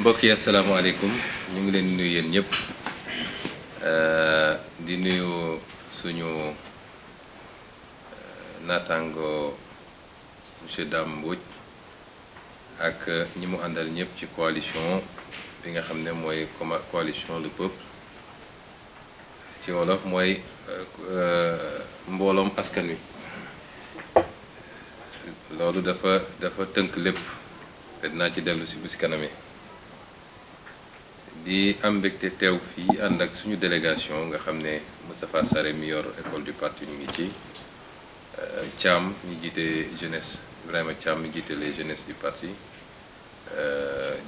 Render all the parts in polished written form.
mbokk yi asalaamaaleykum ñu ngi leen di nuyu yéen ñëpp di nuyu suñu naataango monsieur Dame Mbodj ak ñi mu àndal ñëpp ci coalition bi nga xam ne mooy coalition le peuple ci wolof mooy mbooloom askan wi loolu dafa tënk lépp te dinaa ci dellu si bu si kaname di am mbégte teew fii ànd ak suñu délégation nga xam ne Moustapha Sarré mi yor école du parti ñu ngi ci Thiam mi jiite jeunesse Ibrahima Thiam mi jiite les jeunesses du parti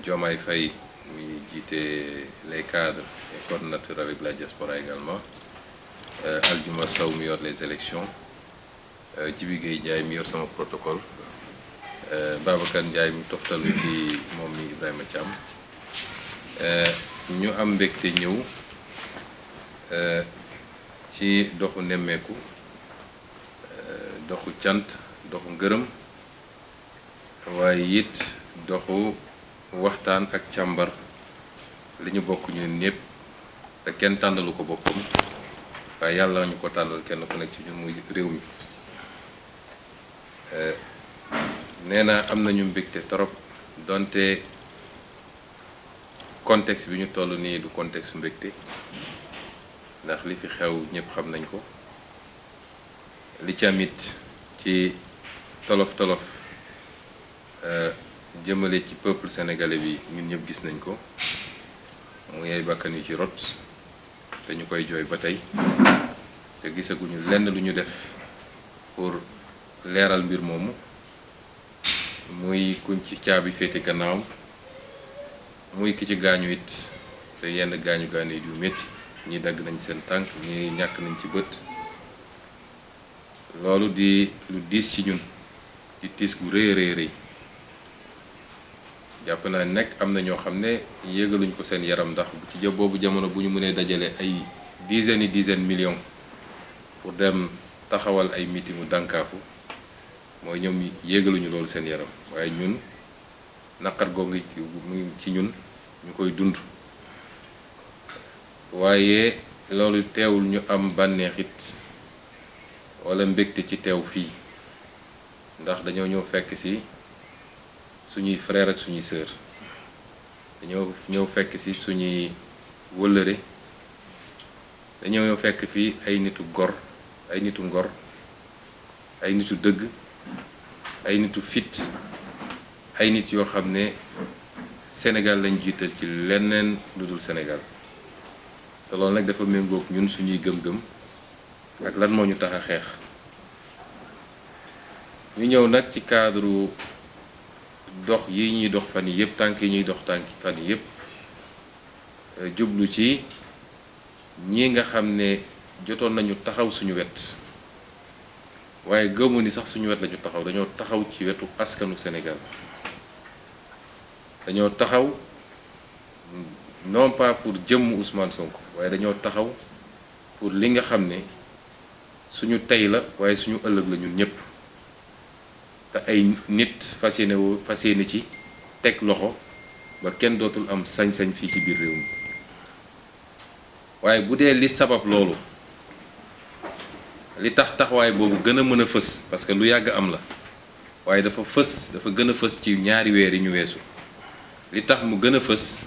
Diomaye Faye mi jiite les cadres et coordonnateurs avec la diaspora également Aldiouma Sow mi yor les élections Djibi Gueye Ndiaye mi yor sama protocole Babacar Ndiaye mi toftalu ci moom mi Ibrahima Thiam ñu am mbégte ñëw ci doxu nemmeeku doxu cant doxu ngërëm waaye it doxu waxtaan ak càmbar li ñu bokk ñun ñëpp te kenn tànnalu ko boppam waaye yàlla ñu ko tànnal kenn ku nekk ci ñun muy réew mi nee na am nañu mbégte trop donte contexte bi ñu toll nii du contexte mbégte ndax li fi xew ñëpp xam nañ ko li ci amit ci tolof-tolof jëmale ci peuple sénégalais bi ñun ñëpp gis nañ ko muy ay bakkan yu ci rot te ñu koy jooy ba tey te gisaguñu lenn lu ñu def pour leeral mbir moomu muy kuñ ci caabi féete gannaaw muy ki ci gaañu it te yenn gaañu yu métti ñi dagg nañ seen tànk ñi ñàkk nañ ci bët loolu di lu diis ci ñun di tiis gu rëy rëy jàpp naa nekk am na ñoo xam ne yéegaluñ ko seen yaram ndax ci boobu jamono bu ñu mënee dajale ay dizaines millions pour dem taxawal ay meetingu dànkaafu mooy ñoom yéegaluñu loolu seen yaram waaye ñun naqar googu mu ci ñun ñu koy dund waaye loolu teewul ñu am bànneexit walla mbégte ci teew fii ndax dañoo ñëw fekk ci suñuy frère ak suñuy sœur dañoo ñëw fekk ci suñuy wëllëre dañoo ñëw fekk fii ay nitu gor ay nitu ngor ay nitu dëgg ay nitu fit ay nit yoo xam ne Sénégal lañ jiital ci leneen lu dul Sénégal te loolu nag dafa méngoog ñun suñuy gëm-gëm ak lan moo ñu tax a xeex ñu ñëw nag ci cadre dox yi ñuy dox fan yi yëpp tànk yi ñuy dox tànk fan yi yëpp jublu ci ñi nga xam ne jotoon nañu taxaw suñu wet waaye gëmu ni sax suñu wet lañu taxaw dañoo taxaw ci wetu askanu Sénégal dañoo taxaw non pas pour jëmm Ousmane Sonko waaye dañoo taxaw pour li nga xam ne suñu tey la waaye suñu ëllëg la ñun ñëpp te ay nit fas yéene ci teg loxo ba kenn dootul am sañ-sañ fii ci biir réew mi waaye bu dee li sabab loolu li tax taxawaay boobu gën a mën a fës parce que lu yàgg am la waaye dafa gën a fës ci ñaari weer yi ñu weesu li tax mu gën a fës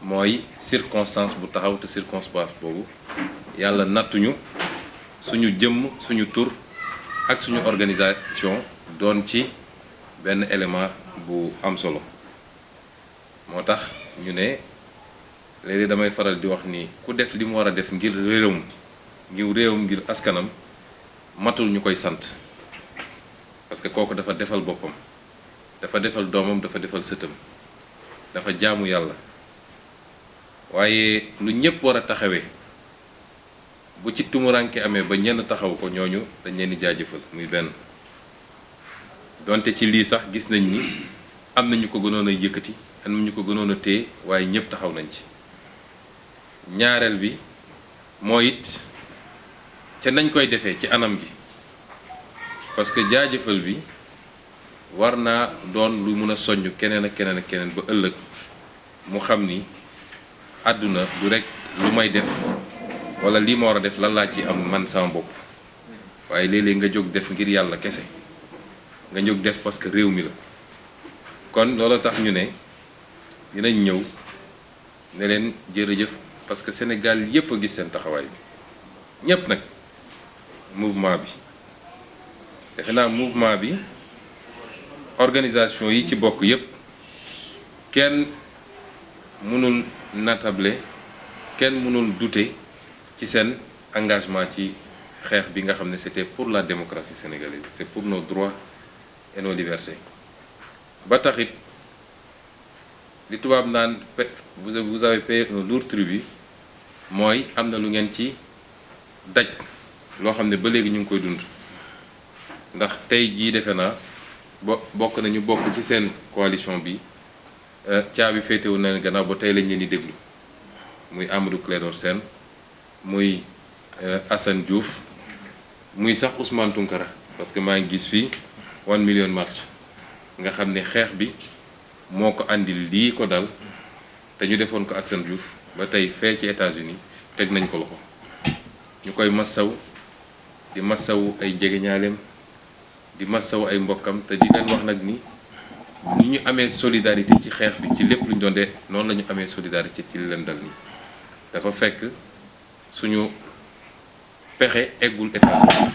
mooy circonstance bu taxaw te circonstance boobu yàlla nattuñu suñu jëmm suñu tur ak suñu organisation doon ci benn élément bu am solo moo tax ñu ne léegi damay faral di wax ni ku def li mu war a def ngir réewam ngir askanam matul ñu koy sant parce que kooku dafa defal boppam dafa defal doomam dafa defal sëtam dafa jaamu yàlla waaye lu ñëpp war a taxawee bu ci tumuranke amee ba ñenn taxaw ko ñooñu dañ leen di jaajëfal muy benn donte ci lii sax gis nañ ni am na ñu ko gënoon a yëkkati am na ñu ko gënoon a téye waaye ñëpp taxaw nañ ci ñaareel bi moo it ca nañ koy defee ci anam gi parce que jaajëfal bi war naa doon lu mun a soññ keneen ak keneen ak keneen ba ëllëg mu xam ni àdduna du rek lu may def wala lii ma war a def lan laa ci am man sama bopp waaye léeg-léeg nga jóg def ngir yàlla kese nga jóg def parce que réew mi la kon loolu tax ñu ne dinañ ñëw ne leen jërëjëf parce que Sénégal yépp a gis seen taxawaay bi ñépp nag mouvement bi defe naa mouvement bi organisation yi ci bokk yépp kenn mënul natable kenn mënul douter ci seen engagement ci xeex bi nga xam ne c'était pour la démocratie sénégalaise c'est pour nos droits et nos libertés ba taxit li tubaab naan vous avez payé un lourd tribut mooy am na lu ngeen ci daj loo xam ne ba léegi ñu ngi koy dund ndax tey jii defe naa bokk nañu bokk ci seen coalition bi caabi féetewu na leen gannaaw ba tey lañ leen di déglu muy Amadou Clédor Sène muy Assane Diouf muy sax Ousmane Tounkara parce que maa ngi gis fii 1 million marche nga xam ne xeex bi moo ko andil lii ko dal te ñu defoon ko Assane Diouf ba tey fee ci États-Unis teg nañ ko loxo ñu koy massaw di massaw ay jegeñaaleem di massaw ay mbokkam te di leen wax nag ni ñu amee solidarité ci xeex bi ci lépp lu ñu doon dee noonu la ñu amee solidarité ci li leen dal nii dafa fekk suñu pexe eggul États-Unis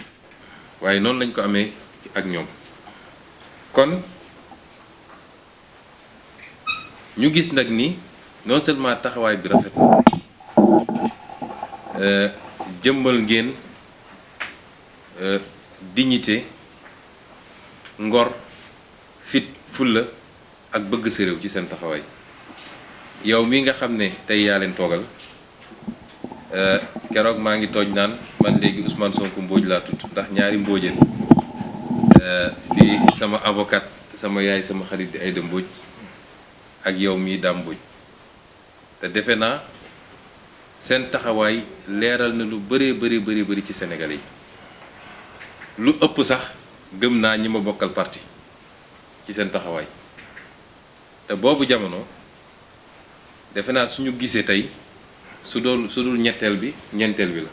waaye noonu lañ ko amee ak ñoom kon ñu gis nag ni non seulement taxawaay bi rafet na jëmbal ngeen dignité ngor fit fulla ak bëgg sa réew ci seen taxawaay yow mi nga xam ne tey yaa leen toogal keroog maa ngi tooj naan man léegi Ousmane Sonko Mbodj laa tudd ndax ñaari Mbodjeen di sama avocat sama yaay sama xarit di Aïda Mbodj ak yow mii Dame Mbodj te defe naa seen taxawaay leeral na lu bëri ci Sénégalais yi lu ëpp sax gëm naa ñi ma bokkal parti ci seen taxawaay te boobu jamono defe naa suñu gisee tey su dul ñetteel bi ñeenteel bi la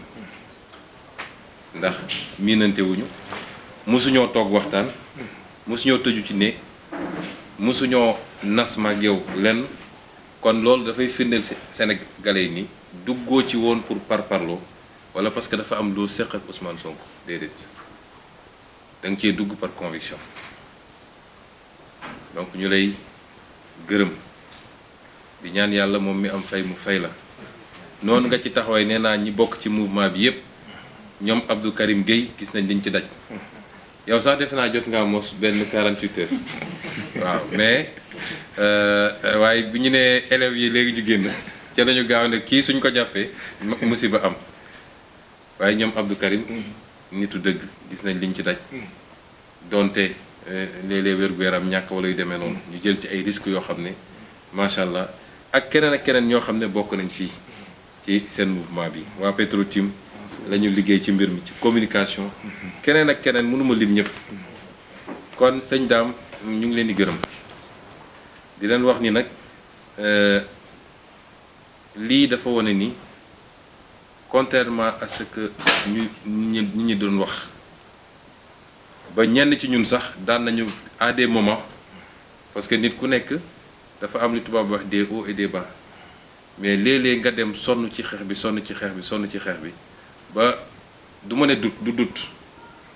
ndax miinante wuñu mosuñoo toog waxtaan mosuñoo tëju ci néeg mosuñoo nas ma ak yow lenn kon loolu dafay firndeel Sénégalais yi ni duggoo ci woon pour parparloo wala parce que dafa am loo séq ak Ousmane Sonko déedéet da nga cee dugg par conviction donc ñu lay gërëm di ñaan yàlla moom mi am fay mu fay la noonu nga ci taxawaay nee naa ñi bokk ci mouvement bi yépp ñoom Abdou Karim Gueye gis nañ liñ ci daj yow sax defe naa jot ngaa mos benn 48 heures waaw mais waaye bu ñu nee élèves yi léegi ñu génn ca nañu gaaw ne kii suñ ko jàppee musiba am waaye ñoom Abdou Karim nitu dëgg gis nañ liñ ci daj donte léeg-léeg wér-gu-yaram ñàkk wala yu demee noonu ñu jël ci ay risques yoo xam ne macha allah ak keneen ñoo xam ne bokk nañ fii ci seen mouvement bi waa Petro-Tim la ñu liggéey ci mbir mi ci communication keneen ak keneen mënuma lim ñëpp kon sëñ Dame ñu ngi leen di gërëm di leen wax ni nag lii dafa wane ni contrairement à ce que ñi doon wax ba ñenn ci ñun sax daan nañu à des moments parce que nit ku nekk dafa am li tubaab wax des hauts et des bas mais léeg-léeg nga dem sonn ci xeex bi ba du ma ne du doute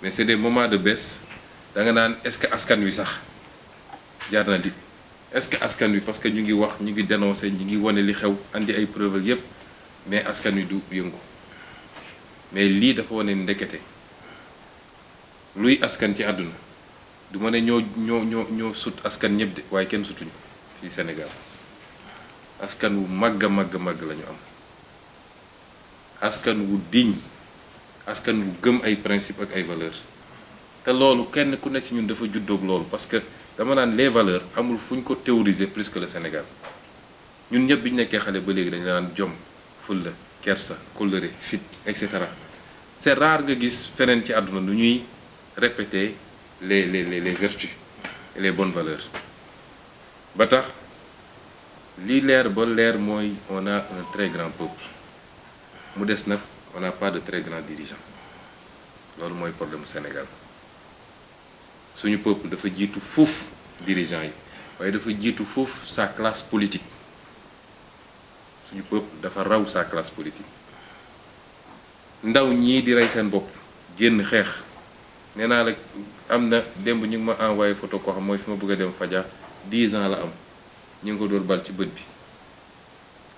mais c'est des moments de baisse da nga naan est-ce que askan wi sax jaar na di est-ce que askan wi parce que ñu ngi wax ñu ngi dénoncer ñu ngi wane li xew andi ay preuves yépp mais askan wi du yëngu mais lii dafa wane ndekete luy askan ci àdduna du ma ne ñoo sut askan ñëpp de waaye kenn sutuñu fii Sénégal askan wu màgg la ñu am askan wu digne askan wu gëm ay principes ak ay valeurs te loolu kenn ku nekk ci ñun dafa juddoog loolu parce que dama naan les valeurs amul fu ñu ko théoriser plus que le Sénégal ñun ñëpp bi ñu nekkee xale ba léegi dañu naan jom fulla kersa kóllëre fit et cetera c'est rare nga gis feneen ci àdduna lu ñuy répéter les vertus et les bonnes valeurs ba tax li leer ba leer mooy on a un très grand peuple mu des nag on n'a pas de très grands dirigeants loolu mooy problème mu Sénégal suñu peuple dafa jiitu fuuf dirigeants yi waaye dafa jiitu fuuf sa classe politique suñu peuple dafa raw sa classe politique ndaw ñii di rey seen bopp génn xeex nee naa la am na démb ñu ngi ma envoyé photo koo xam mooy fi ma bëgg a dem Fadia 10 ans la am ñu ngi ko dóor bal ci bët bi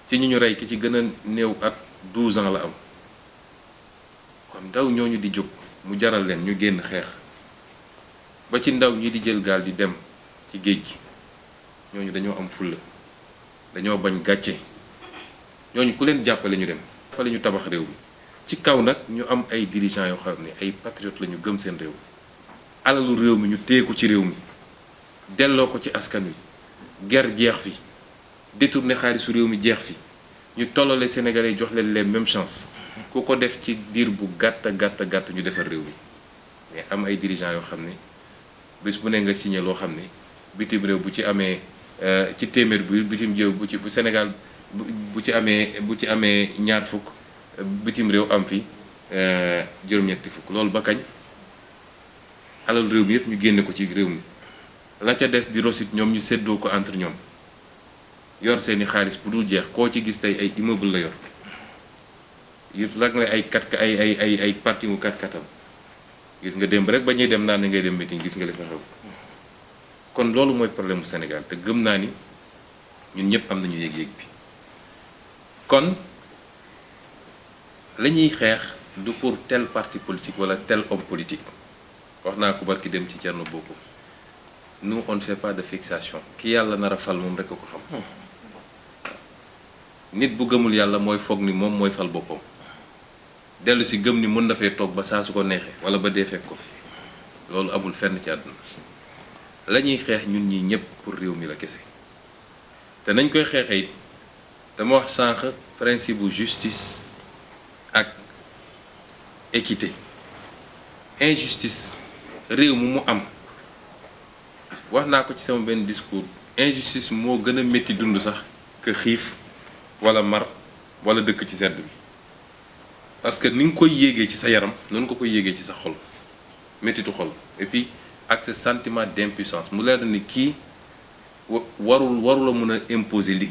ci ñu rey ki ci gën a néew at 12 ans la am kon ndaw ñooñu di jóg mu jaral leen ñu génn xeex ba ci ndaw ñi di jël gaal di dem ci géej gi ñooñu dañoo am fulla dañoo bañ gàcce ñooñu ku leen jàppale ñu dem jàppale ñu tabax réew mi ci kaw nag ñu am ay dirigeants yoo xam ne ay patriotes la ñu gëm seen réew alalu réew mi ñu téeku ci réew mi delloo ko ci askan wi guerre jeex fi détourné xaalisu réew mi jeex fi ñu tollale Sénégalais jox leen les mêmes chances ku ko def ci diir bu gàtt ñu defar réew mi mais am ay dirigeants yoo xam ne bés bu ne nga signé loo xam ne bitim réew bu ci amee ci téeméer bu bitim réew bu Sénégal bu ci amee ñaar fukk bitim réew am fi juróom-ñetti fukk loolu ba kañ alal réew mi yëpp ñu génne ko ci réew mi la ca des di rosit ñoom ñu séddoo ko entre ñoom yor seeni xaalis bu dul jeex koo ci gis tey ay immeuble la yor rek la ay parti mu kat-katam gis nga démb rek ba ñuy dem naan ngay dem meeting gis nga li fa xew kon loolu mooy problème mu Sénégal te gëm naa ni ñun ñëpp am nañu yëg-yëg bi kon la ñuy xeex du pour tel parti politique wala tel homme politique wax naa ko barki dem ci Thierno Bocoum nous on ne fait pas de fixation ki yàlla nar a fal moom rek a ko xam nit bu gëmul yàlla mooy foog ni moom mooy fal boppam dellu si gëm ni mën na fee toog ba saa su ko neexee wala ba dee fekk ko fi loolu amul fenn ci àdduna la ñuy xeex ñun ñii ñëpp pour réew mi la kese te nañ koy xeexee it dama wax sànq principe bu justice ak équité injustice réew mu am wax naa ko ci sama benn discours injustice moo gën a métti dund sax que xiif wala mar wala dëkk ci sedd bi parce que ni nga koy yéegee ci sa yaram noonu ko koy yéegee ci sa xol méttitu xol et puis ak ce sentiment d'impuissance mu leer na ni kii warula mën a imposer li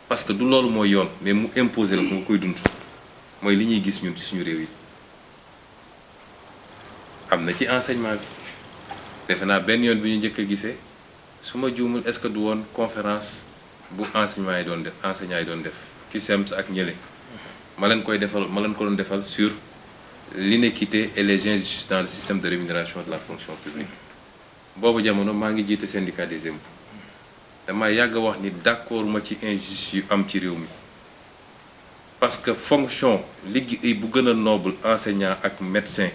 parce que du loolu mooy yoon mais mu imposer la ko nga koy dund mooy li ñuy gis ñun ci suñu réew yi am na ci enseignement bi defe naa benn yoon bi ñu njëkk a gisee su ma juumul est-ce que du woon conférence bu enseignant yi doon def enseignant yi doon def CUSEMS ak ñële ma leen ko doon defal sur l'inéquité et les injustices dans le système de rémunération de la fonction publique boobu jamono maa ngi jiite syndicat des impôts dama yàgg wax ni d'accord ma ci injustice yu am ci réew mi parce que fonction liggéey bu gën a noble enseignant ak médecin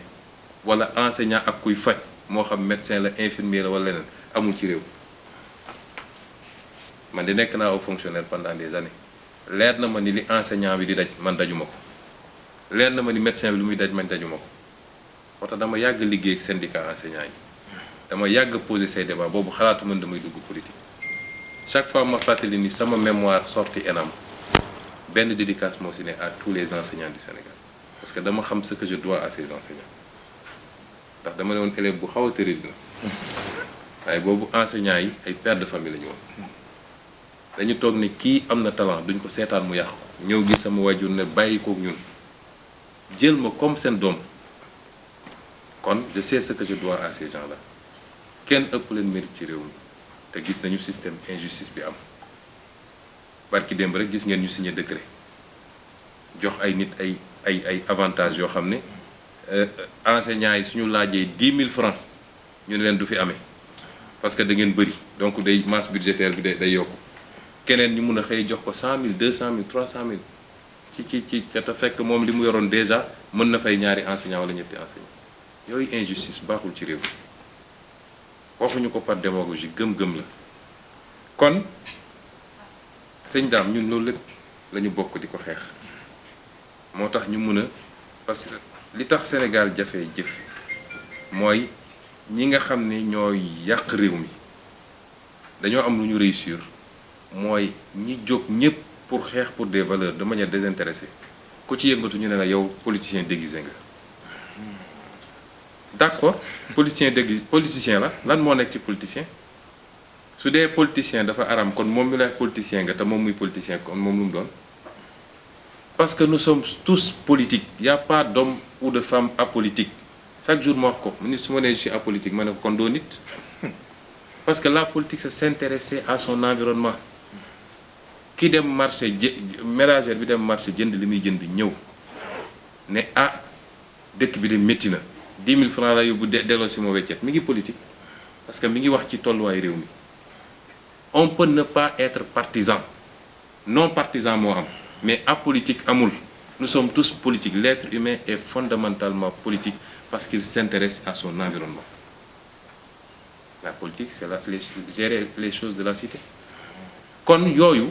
wala enseignant ak kuy faj moo xam médecin la infirmier la wala leneen amul ci réew man di nekk naa au fonctionnaire pendant des années leer na ma ni li enseignant bi di daj man dajuma ko leer na ma ni médecin bi lu muy daj man dajuma ko moo tax dama yàgg liggéey ak syndicat enseignant yi dama yàgg poser say débat boobu xalaatu man damay dugg politique chaque fois ma fàttali ni sama mémoire sortie ENAM benn dédicace moo si ne à tous les enseignants du Sénégal parce que dama xam ce que je dois à ces enseignants ndax dama ne woon élève bu xaw a terrible na waaye boobu enseignants yi ay pères de famille la ñu woon dañu toog ni kii am na talent duñ ko seetaan mu yàqu ñëw gis sama wajur ne bàyyi kook ñun jël ma comme seen doom kon je sais ce que je dois à ces gens-là kenn ëpp leen mérite ci réew mi te gis nañu système injustice bi am barki démb rek gis ngeen ñu signé décret jox ay nit ay avantages yoo xam ne enseignants yi suñu laajee 10 000 francs ñu ne leen du fi amee parce que da ngeen bëri donc day masse budgétaire bi day yokku keneen ñu mun a xëy jox ko 100 000 200 000 300 000 ci te fekk moom li mu yoroon déjà mën na fay ñaari enseignant wala ñetti enseignant yooyu injustice baaxul ci réew mi waxuñu ko par démagogie gëm-gëm la kon sëñ daam ñun loolu lépp la ñu bokk di ko xeex moo tax ñu mun a parce que li tax Sénégal jafee jëf mooy ñi nga xam ne ñooy yàq réew mi dañoo am lu ñu réussir mooy ñi jóg ñëpp pour xeex pour des valeurs de manière désintéressée ku ci yëngatu ñu ne la yow politicien déguisé nga. d'accord politicien la lan moo nekk ci politicien su dee politicien dafa aram kon moom mi lay politicien nga te moom muy politicien kon moom lu mu doon. Parce que nous sommes tous politiques. Il n'y a pas d'homme ou de femme apolitique. Chaque jour, moi, je suis apolitique, je suis condonite. Parce que la politique, c'est s'intéresser à son environnement. Qui dem marché, ménagère bi dem marché, jënd li muy jënd ñëw ne ah dëkk bi de métti na 10 000 francs la yóbbu delloo si ma weccet mi ngi politique parce que mi ngi wax ci tolluwaay réew mi. On peut ne pas être partisan non partisan moo am. Mais apolitique amul. Nous sommes tous politiques. L'être humain est fondamentalement politique parce qu'il s'intéresse à son environnement. La politique, c'est gérer les choses de la cité. Kon yooyu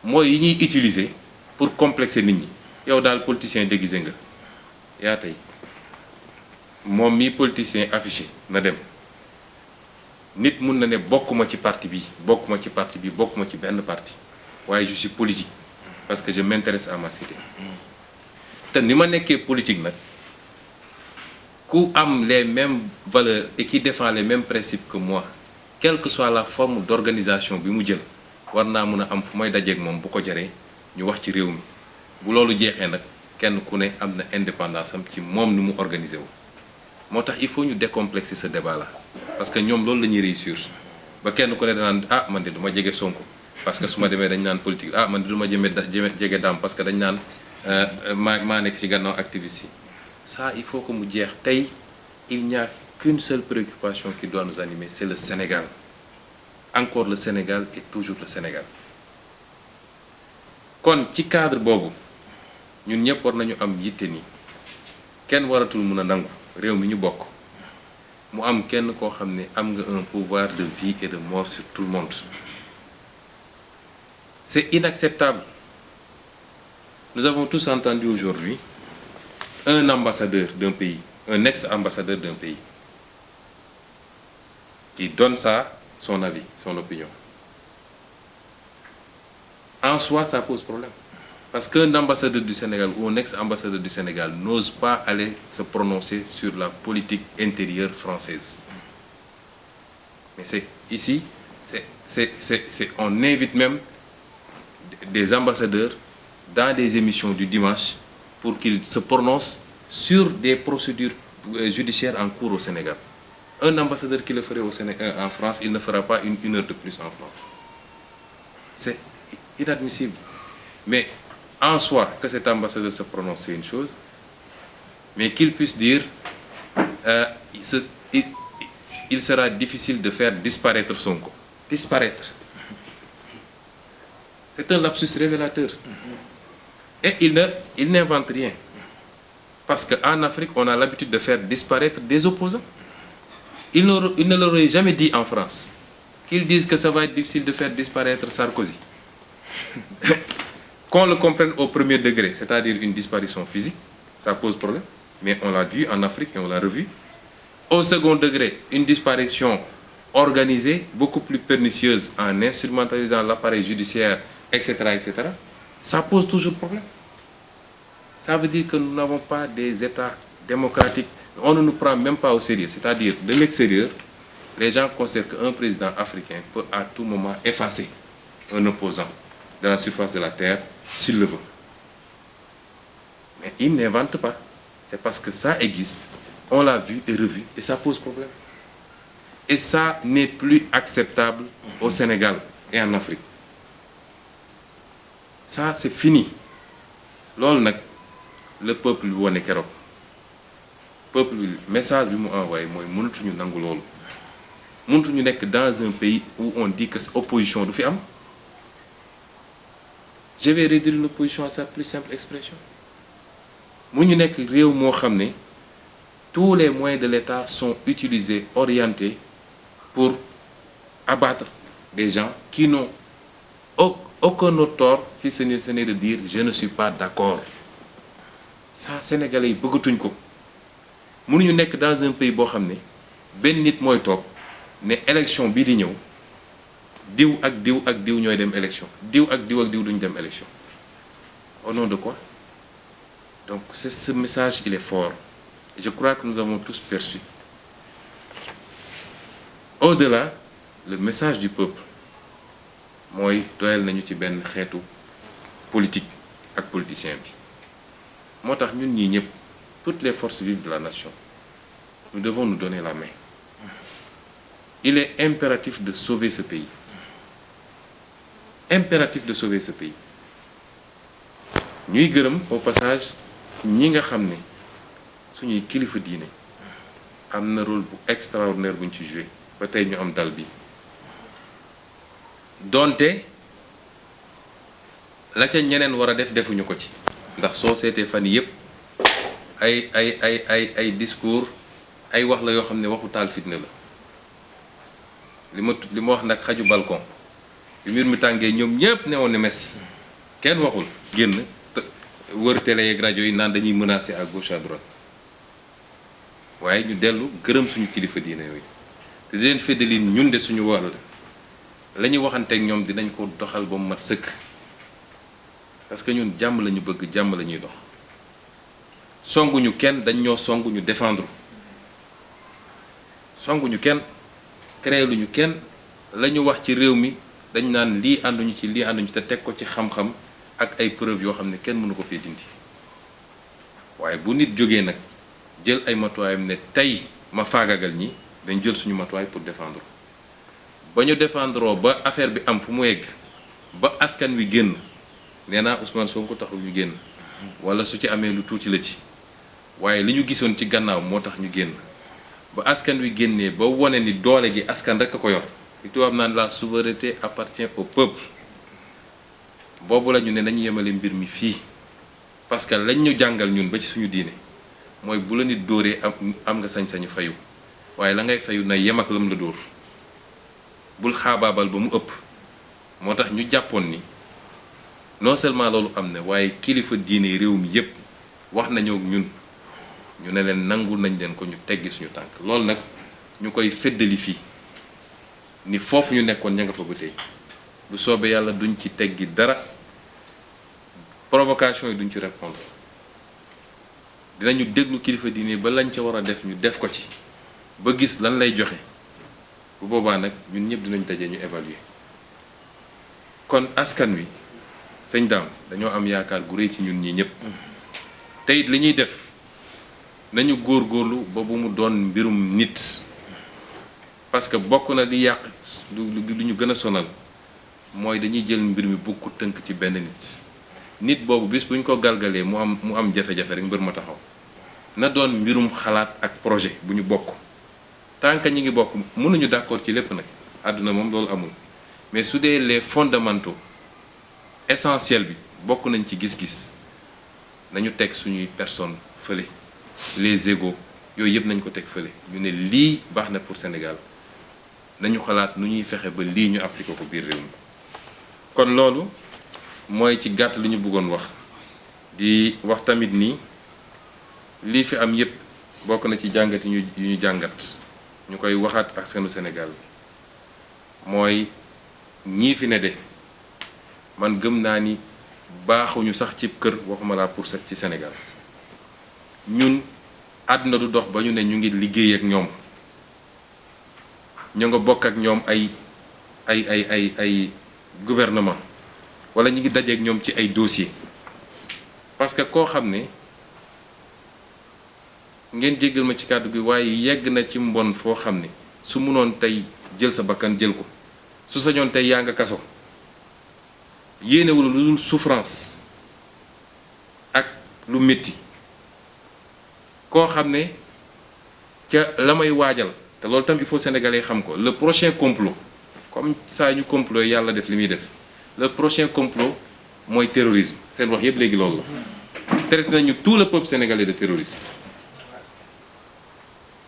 mooy yi ñuy utiliser pour complexer nit ñi yow daal politicien déguisé nga yaa tey moom mii politicien affiché na dem nit mun na ne bokkuma ci parti bi bokkuma ci parti bi bokkuma ci benn parti waaye je suis politique. Parce que je m'intéresse à ma cité te ni ma nekkee politique nag ku am les mêmes valeurs et qui défend les mêmes principes que moi quelle que soit la forme d'organisation bi mu jël war naa mun a am fu may dajeeg moom bu ko jaree ñu wax ci réew mi bu loolu jeexee nag kenn ku ne am na indépendance am ci moom ni mu organisé wu. moo tax il faut ñu décomplexer ce débat là parce que ñoom loolu la ñuy réussir ba kenn ku ne danaan ah man de du ma jege Sonko. Parce que su ma demee dañ naan politique ah man du ma jege daam parce que dañ naan maa nekk ci gannaaw activiste yi ça il faut que mu jeex tey il n'y a qu'une seule préoccupation qui doit nous animer c'est le Sénégal encore le Sénégal et toujours le Sénégal. kon ci cadre boobu ñun ñëpp war nañu am yitte ni kenn waratul mun a nangu réew mi ñu bokk mu am kenn koo xam ne am nga un pouvoir de vie et de mort sur tout le monde. C'est inacceptable. Nous avons tous entendu aujourd'hui un ambassadeur d'un pays, un ex-ambassadeur d'un pays, qui donne son avis, son opinion. En soi, ça pose problème. Parce qu'un ambassadeur du Sénégal ou un ex-ambassadeur du Sénégal n'ose pas aller se prononcer sur la politique intérieure française. Mais ici, on invite même des ambassadeurs dans des émissions du dimanche pour qu'ils se prononcent sur des procédures judiciaires en cours au Sénégal. Un ambassadeur qui le ferait en France, il ne fera pas une heure de plus en France. C'est inadmissible. Mais en soi, que cet ambassadeur se prononce, c'est une chose. Mais qu'il puisse dire il sera difficile de faire disparaître Sonko. Disparaître. C'est un lapsus révélateur. Et il n'invente rien. Parce qu'en Afrique, on a l'habitude de faire disparaître des opposants. Il ne l'aurait jamais dit en France. Qu'ils disent que ça va être difficile de faire disparaître Sarkozy. Qu'on le comprenne au premier degré, c'est-à-dire une disparition physique, ça pose problème. Mais on l'a vu en Afrique et on l'a revu. Au second degré, une disparition organisée, beaucoup plus pernicieuse en instrumentalisant l'appareil judiciaire, etc., etc., ça pose toujours problème. Ça veut dire que nous n'avons pas des États démocratiques. On ne nous prend même pas au sérieux. C'est-à-dire, de l'extérieur, les gens considèrent qu'un président africain peut à tout moment effacer un opposant de la surface de la terre s'il le veut. Mais il n'invente pas. C'est parce que ça existe. On l'a vu et revu et ça pose problème. Et ça n'est plus acceptable au Sénégal et en Afrique. Ça, c'est fini. Loolu nag le peuple bi wone keroog peuple bi message bi mu envoyé mooy mënatuñu nangu loolu mënatuñu nekk dans un pays où on dit que opposition du fi am. Je vais réduire l'opposition à sa plus simple expression. mu ñu nekk réew moo xam ne tous les moyens de l'État sont utilisés, orientés pour abattre des gens qui n'ont aucun autre tort si ce n'est de dire je ne suis pas d'accord. Ça Sénégalais yi bëggatuñ ko mënuñu nekk dans un pays boo xam ne benn nit mooy toog ne élection bii di ñëw diw ak diw ak diw ñooy dem élection diw ak diw ak diw duñ dem élection au nom de quoi? Donc ce message il est fort. Je crois que nous avons tous perçu. Au-delà, le message du peuple mooy doyal nañu ci benn xeetu politique ak politicien bi moo tax ñun ñii ñëpp toutes les forces vives de la nation nous devons nous donner la main. Il est impératif de sauver ce pays. Impératif de sauver ce pays. ñuy gërëm au passage ñi nga xam ne suñuy kilifa diine am na rôle bu extraordinaire buñ ci joué ba tey ñu am dal bi donte la ca ñeneen war a def defuñu ko ci ndax soo seetee fan yépp ay discours ay wax la yoo xam ne waxu taal fitna la li ma wax nag xaju balcon bi mbir mi tàngee ñoom ñépp newoon ne mes kenn waxul génn wër télé yeeg rajo yi naan dañuy menacer à gauche à droite waaye ñu dellu gërëm suñu kilifa diine yooyu te di leen feddali ñun de suñu wàll la ñuy waxanteeg ñoom dinañ ko doxal ba mu mat sëkk parce que ñun jàmm lañu bëgg jàmm la ñuy dox songuñu kenn dañ ñoo songu ñu défendre songuñu kenn créé luñu kenn la ñu wax ci réew mi dañ naan lii ànduñu ci lii ànduñu te teg ko ci xam-xam ak ay preuve yoo xam ne kenn mënu ko fee dindi waaye bu nit jógee nag jël ay matuwaayam ne tey ma faagagal ñi dañ jël suñu matuwaay pour défendre ba ñu défendroo ba affaire bi am fu mu egg ba askan wi génn nee naa Ousmane Sonko taxul ñu génn wala su ci amee lu tuuti la ci waaye li ñu gisoon ci gannaaw moo tax ñu génn ba askan wi génnee ba wone ni doole gi askan rek a ko yor li tubaab naan la souveraineté appartient au peuple boobu la ñu ne nañu yemale mbir mi fii parce que lañ ñu jàngal ñun ba ci suñu diine mooy bu la nit dóoree am nga sañ-sañu fayu waaye la ngay fayu na yem ak lam la dóor bul xaabaabal ba mu ëpp moo tax ñu jàppoon ni non seulement loolu am na waaye kilifa diine réew mi yépp wax nañoo ak ñun ñu ne leen nangu nañ leen ko ñu teggi suñu tànk loolu nag ñu koy feddali fii ni foofu ñu nekkoon ña nga fa ba tey bu soobee yàlla duñ ci teggi dara provocation yi duñ ci répondre dinañu déglu kilifa diine ba lañ ca war a def ñu def ko ci ba gis lan lay joxe bu boobaa nag ñun ñëpp dinañ daje ñu évaluer kon askan wi sëñ Dame dañoo am yaakaar gu rëy ci ñun ñii ñëpp te it li ñuy def nañu góorgóorlu ba bu mu doon mbirum nit parce que bokk na di yàq lu ñu gën a sonal mooy dañuy jël mbir mi bu ko tënk ci benn nit boobu bis bu ñu ko galgalee mu am jafe-jafe rek mbir ma taxaw na doon mbirum xalaat ak projet bu ñu bokk tant que ñi ngi bokk mënuñu d'accord ci lépp nag àdduna moom loolu amul mais su dee les fondamentaux essentiels bi bokk nañ ci gis-gis nañu teg suñuy personne fële les égos yooyu yëpp nañ ko teg fële ñu ne lii baax na pour Sénégal nañu xalaat nu ñuy fexe ba lii ñu appliqué ko biir réew mi kon loolu mooy ci gàtt li ñu bëggoon wax di wax tamit nii lii fi am yépp bokk na ci jàngat yu ñu jàngat ñu koy waxaat askanu Sénégal mooy ñii fi ne de man gëm naa ni baaxuñu sax ci kër waxuma laa pour ci Sénégal ñun àdduna du dox ba ñu ne ñu ngi liggéey ak ñoom ñu nga bokk ak ñoom ay gouvernement wala ñu ngi dajeek ñoom ci ay dossier parce que koo xam ne ngeen jéggal ma ci kàddu gi waaye yegg na ci mbon foo xam ne su mënoon tey jël sa bakkan jël ko su sañoon tey yaa nga kaso yéenewul lu dul souffrance ak lu métti koo xam ne ca la may waajal te loolu tam il faut sénégalais xam ko le prochain complot comme saa ñu complot yàlla def li muy def le prochain complot mooy terrorisme seen wax yépp léegi loolu la traité nañu tout le peuple sénégalais de terroriste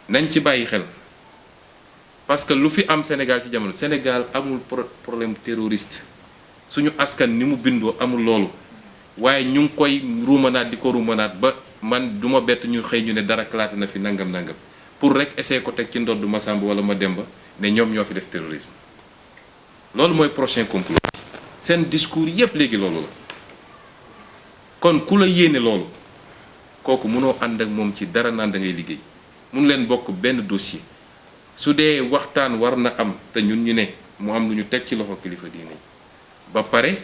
nañ ci bàyyi xel parce que lu fi am Sénégal ci jamono Sénégal amul problème terroriste suñu askan ni mu bindoo amul loolu waaye ñu ngi koy ruumanaat di ko ruumanaat ba man duma bett ñu xëy ñu ne dara klaate na fi nangam pour rek essayer ko teg ci ndodd Massamba wala Mademba ne ñoom ñoo fi def terrorisme loolu mooy prochain complot seen discours yépp léegi loolu la kon ku la yéene loolu kooku mënoo ànd ak moom ci dara naan da ngay liggéey mun leen bokk benn dossier su dee waxtaan war na am te ñun ñu ne mu am lu ñu teg ci loxo kilifa diine ba pare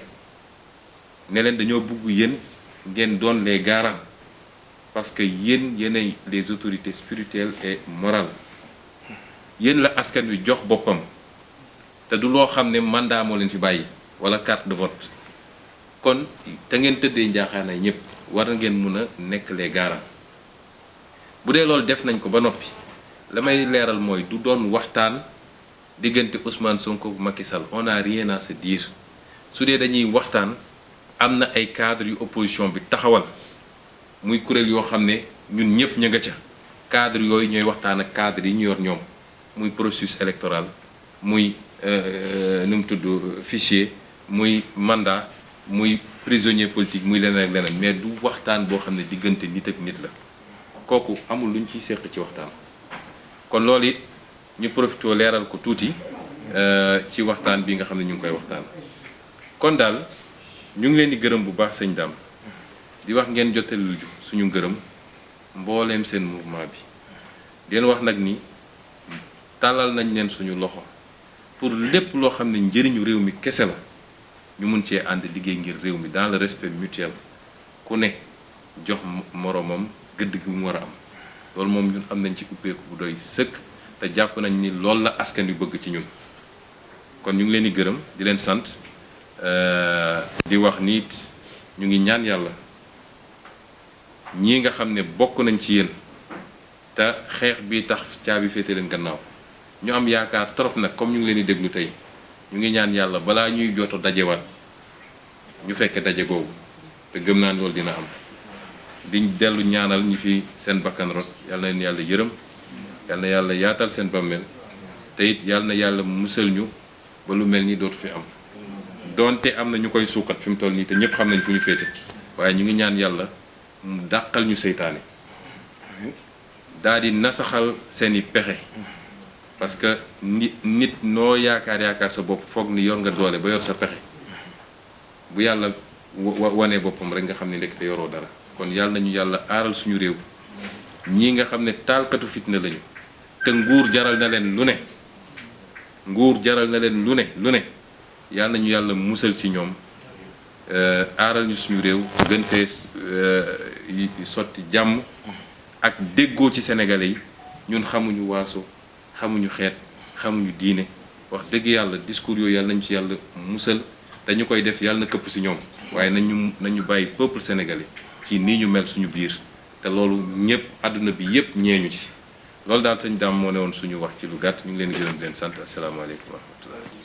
ne leen dañoo bugg yéen ngeen doon les garants parce que yéen yéenay les autorités spirituelles et morales yéen la askan wi jox boppam te du loo xam ne mandat moo leen fi bàyyi wala carte de vote kon te ngeen tëddee njaaxaanay ñëpp war ngeen mun a nekk les garants bu dee loolu def nañ ko ba noppi la may leeral mooy du doon waxtaan diggante Ousmane Sonko bu Macky Sall on n'a rien à se dire su dee dañuy waxtaan am na ay cadres yu opposition bi taxawal muy kuréel yoo xam ne ñun ñëpp ña nga ca cadre yooyu ñooy waxtaan ak cadre yi ñu yor ñoom muy processus électoral muy nu mu tudd fichier muy mandat muy prisonnier politique muy leneen ak leneen mais du waxtaan boo xam ne diggante nit ak nit la kooku amul lu ñu ciy seq ci waxtaan kon loolu it ñu profité leeral ko tuuti ci waxtaan bi nga xam ne ñu ngi koy waxtaan kon daal ñu ngi leen di gërëm bu baax sëñ Dame di wax ngeen jottali suñu ngërëm mbooleem seen mouvement bi di leen wax nag ni tàllal nañ leen suñu loxo pour lépp loo xam ne njëriñu réew mi kese la ñu mun cee ànd liggéey ngir réew mi dans le respect mutuel ku ne jox moroomam gëdd gi mu war a am loolu moom ñun am nañ ci ubbeeku bu doy sëkk te jàpp nañ ni loolu la askan wi bëgg ci ñun kon ñu ngi leen di gërëm di leen sant di wax nit ñu ngi ñaan yàlla ñii nga xam ne bokk nañ ci yéen te xeex bi tax caabi féete leen gannaaw ñu am yaakaar trop nag comme ñu ngi leen di déglu tey ñu ngi ñaan yàlla balaa ñuy joto dajewaat ñu fekke daje googu te gëm naa loolu dina am di dellu ñaanal ñi fi seen bakkan rot yàlla na leen yàlla yërëm yàlla na yàlla yaatal seen bammeel te it yàlla na yàlla musal ñu ba lu mel ni dootu fi am donte am na ñu koy suuxat fi mu toll nii te ñëpp xam nañ fu ñu féete waaye ñu ngi ñaan yàlla mu dàqal ñu seytaane daal di nasaxal seeni pexe parce que nit noo yaakaar sa bopp foog ni yor nga doole ba yor sa pexe bu yàlla wanee boppam rek nga xam ne ndekk te yoroo dara kon yàlla nañu yàlla aaral suñu réew ñii nga xam ne taalkatu fitna lañu te nguur jaral na leen lu ne lu ne yàlla nañu yàlla musal ci ñoom aaral ñu suñu réew gënte sotti jàmm ak déggoo ci sénégalais yi ñun xamuñu waaso xamuñu xeet xamuñu diine wax dëgg yàlla discours yooyu yàlla nañu ci yàlla musal dañu koy def yàlla na këpp ci ñoom waaye nañu bàyyi peuple sénégalais ci nii ñu mel suñu biir te loolu ñëpp àdduna bi yëpp ñeeñu ci loolu daal sëñ Dame moo ne woon suñu wax ci lu gàtt ñu ngi leen di gërëm di leen sant asalaamaaleykum wa rahmatullah